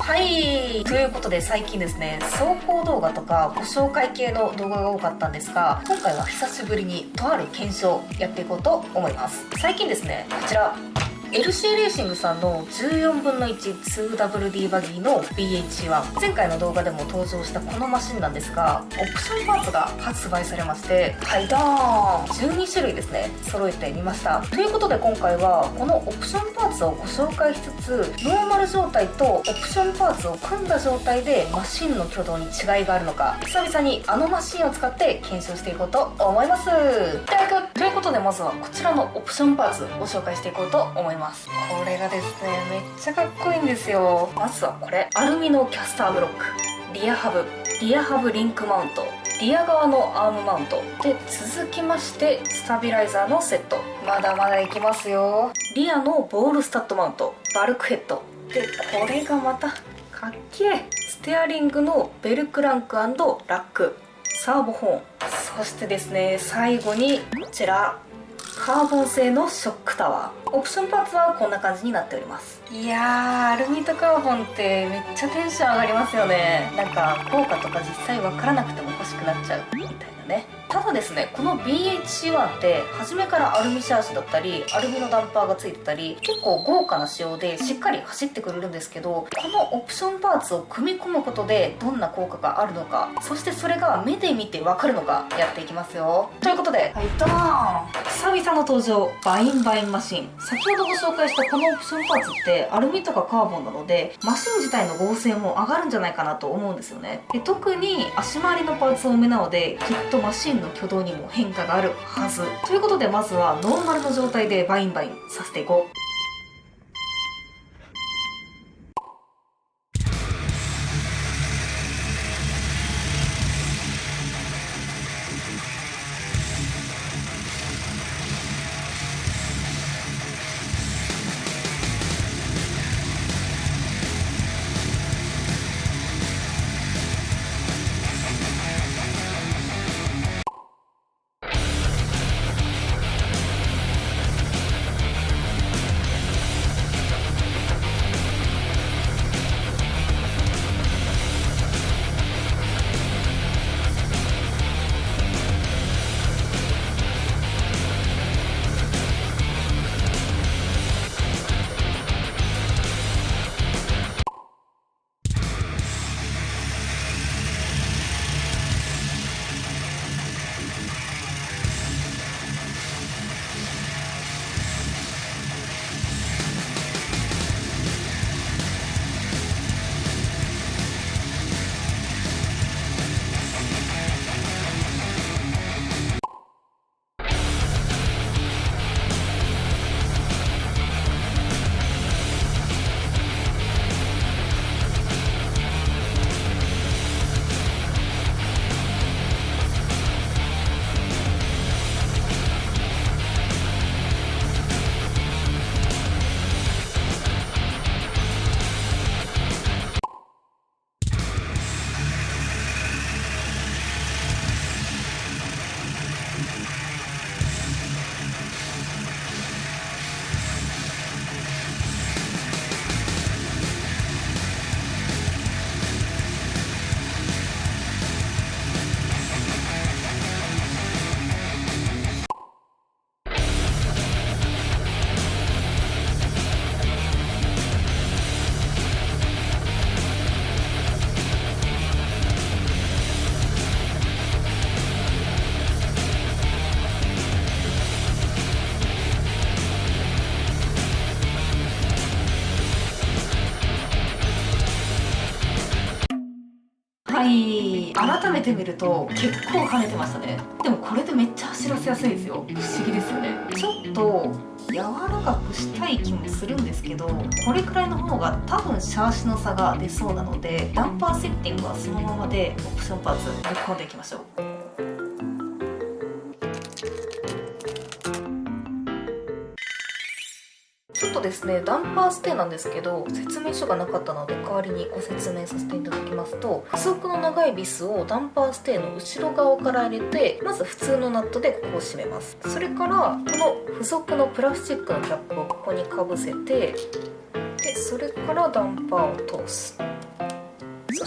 はい、ということで最近ですね、走行動画とかご紹介系の動画が多かったんですが、今回は久しぶりにとある検証やっていこうと思います。最近ですね、こちらLC レーシングさんの14分の 1-2WD バギーの BH1、 前回の動画でも登場したこのマシンなんですが、オプションパーツが発売されまして、はいドーン12種類ですね、揃えてみました。ということで今回はこのオプションパーツをご紹介しつつ、ノーマル状態とオプションパーツを組んだ状態でマシンの挙動に違いがあるのか、久々にあのマシンを使って検証していこうと思います。ということでまずはこちらのオプションパーツをご紹介していこうと思います。これがですね、めっちゃかっこいいんですよ。まずはこれ、アルミのキャスターブロック、リアハブリンクマウント、リア側のアームマウントで、続きましてスタビライザーのセット、まだまだいきますよ。リアのボールスタッドマウント、バルクヘッドで、これがまたかっけえ、ステアリングのベルクランク&ラック、サーボホーン、そしてですね、最後にこちらカーボン製のショックタワー。オプションパーツはこんな感じになっております。いやー、アルミとカーボンってめっちゃテンション上がりますよね。なんか効果とか実際分からなくても欲しくなっちゃうみたいなね。ただですね、この BH1 って初めからアルミシャーシだったりアルミのダンパーがついてたり、結構豪華な仕様でしっかり走ってくれるんですけど、このオプションパーツを組み込むことでどんな効果があるのか、そしてそれが目で見て分かるのか、やっていきますよ。ということで、はいドーン、久々の登場、バインマシン。先ほどご紹介したこのオプションパーツってアルミとかカーボンなので、マシン自体の合成も上がるんじゃないかなと思うんですよね。で、特に足回りのパーツ多めなので、きっとマシンの挙動にも変化があるはず。ということでまずはノーマルの状態でバインさせていこう。はい、改めて見ると結構跳ねてましたね。でもこれでめっちゃ走らせやすいですよ。不思議ですよね。ちょっと柔らかくしたい気もするんですけど、これくらいの方が多分シャーシの差が出そうなので、ダンパーセッティングはそのままでオプションパーツぶっ込んでいきましょう。ちょっとですね、ダンパーステなんですけど、説明書がなかったので代わりにご説明させていただきますと、付属の長いビスをダンパーステの後ろ側から入れて、まず普通のナットでここを締めます。それからこの付属のプラスチックのキャップをここにかぶせて、でそれからダンパーを通す。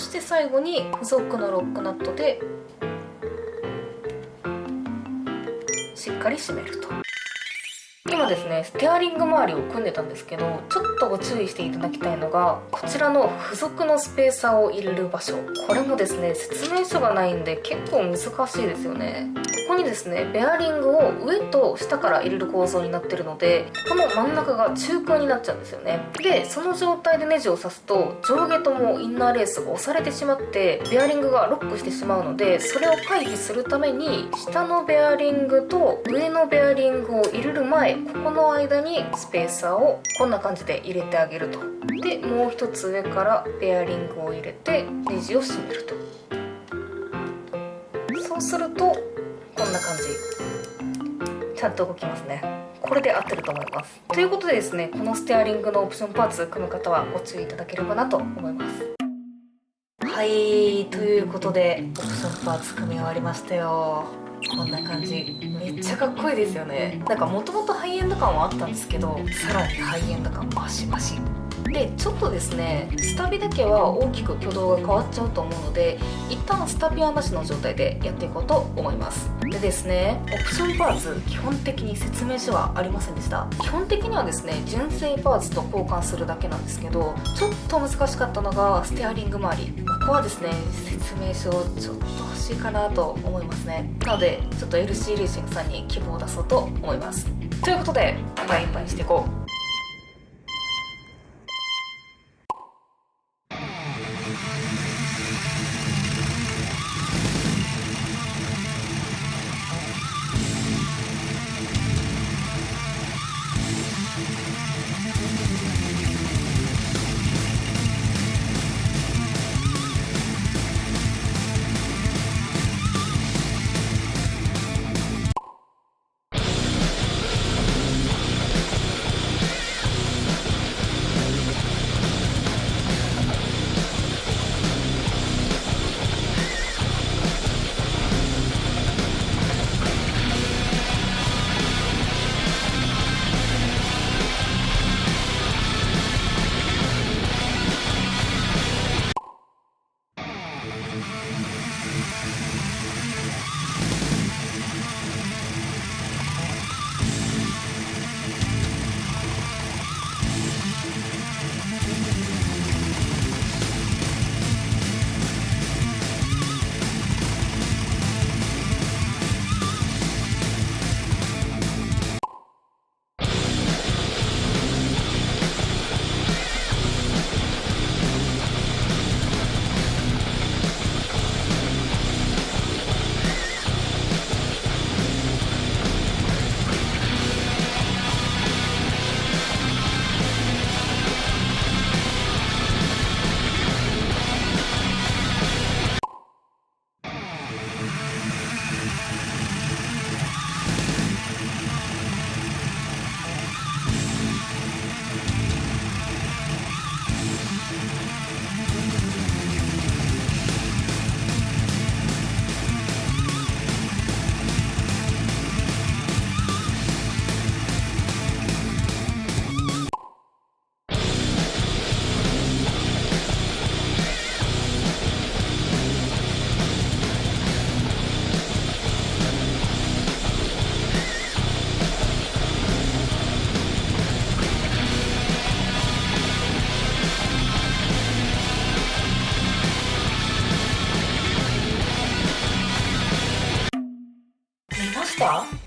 して最後に付属のロックナットでしっかり締めると。今ですね、ステアリング周りを組んでたんですけど、ちょっとご注意していただきたいのがこちらの付属のスペーサーを入れる場所。これもですね、説明書がないんで結構難しいですよね。ここにですね、ベアリングを上と下から入れる構造になってるので、この真ん中が中空になっちゃうんですよね。でその状態でネジを刺すと上下ともインナーレースが押されてしまってベアリングがロックしてしまうので、それを回避するために下のベアリングと上のベアリングを入れる前、ここの間にスペーサーをこんな感じで入れてあげると。でもう一つ上からベアリングを入れてネジを締めると。そうするとこんな感じ、ちゃんと動きますね。これで合ってると思います。ということでですね、このステアリングのオプションパーツ組む方はご注意いただければなと思います。はい、ということでオプションパーツ組み終わりましたよ。こんな感じ、めっちゃかっこいいですよね。なんかもともとハイエンド感はあったんですけど、さらにハイエンド感マシマシで、ちょっとですねスタビだけは大きく挙動が変わっちゃうと思うので、一旦スタビはなしの状態でやっていこうと思います。でですね、オプションパーツ基本的に説明書はありませんでした。基本的にはですね、純正パーツと交換するだけなんですけど、ちょっと難しかったのがステアリング周り。ここはですね、説明書ちょっと欲しいかなと思いますね。なのでちょっと LC レーシングさんに希望を出そうと思います。ということでバイバイしていこう。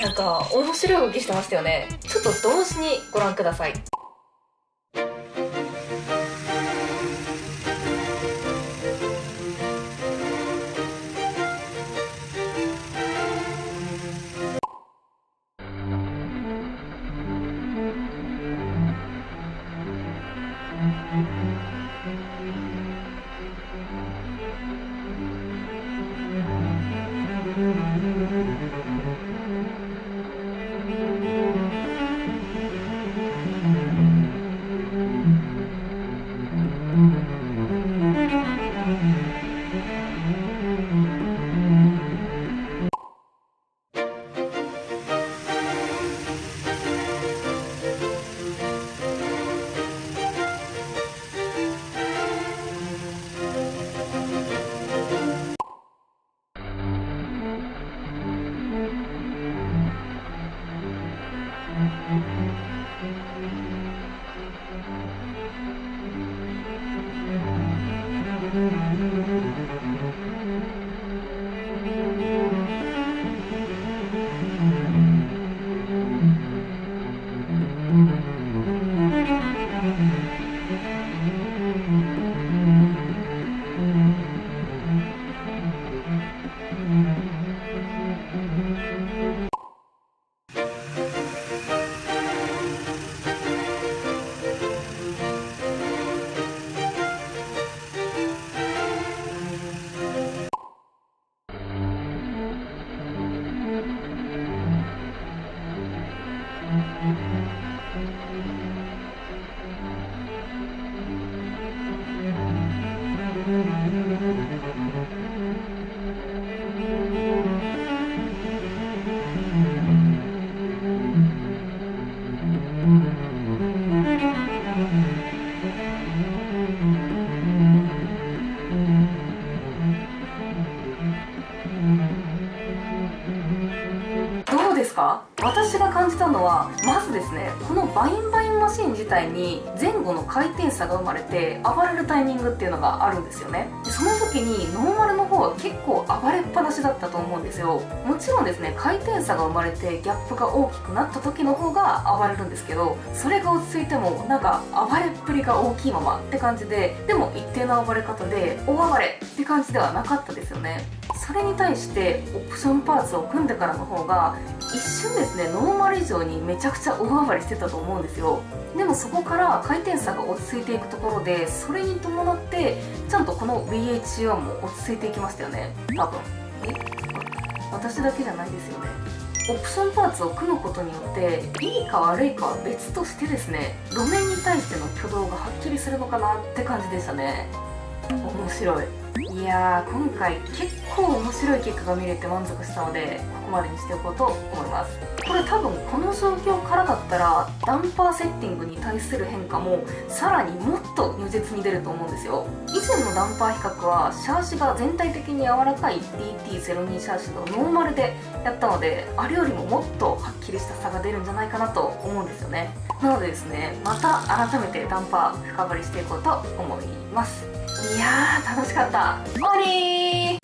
なんか面白い動きしてましたよね。ちょっと同時にご覧ください。どうですか？私が感じたのは、まずですね、このバインバインマシン自体に前後の回転差が生まれて暴れるタイミングっていうのがあるんですよね。でその時にノーマルの方は結構暴れっぱなしだったと思うんですよ。もちろんですね、回転差が生まれてギャップが大きくなった時の方が暴れるんですけど、それが落ち着いてもなんか暴れっぷりが大きいままって感じで、でも一定の暴れ方で大暴れって感じではなかったですよね。それに対してオプションパーツを組んでからの方が一瞬ですね、ノーマル以上にめちゃくちゃ大暴れしてたと思うんですよ。でもそこから回転差が落ち着いていくところで、それに伴ってちゃんとこの VH1 も落ち着いていきましたよね、多分。私だけじゃないですよね。オプションパーツを組むことによっていいか悪いかは別としてですね、路面に対しての挙動がはっきりするのかなって感じでしたね。面白い。いやー、今回結構面白い結果が見れて満足したので、ここまでにしておこうと思います。これ多分この状況からだったらダンパーセッティングに対する変化もさらにもっと如実に出ると思うんですよ。以前のダンパー比較はシャーシが全体的に柔らかい DT02 シャーシのノーマルでやったので、あれよりももっとはっきりした差が出るんじゃないかなと思うんですよね。なのでですね、また改めてダンパー深掘りしていこうと思います。いやー、楽しかった。終わりー。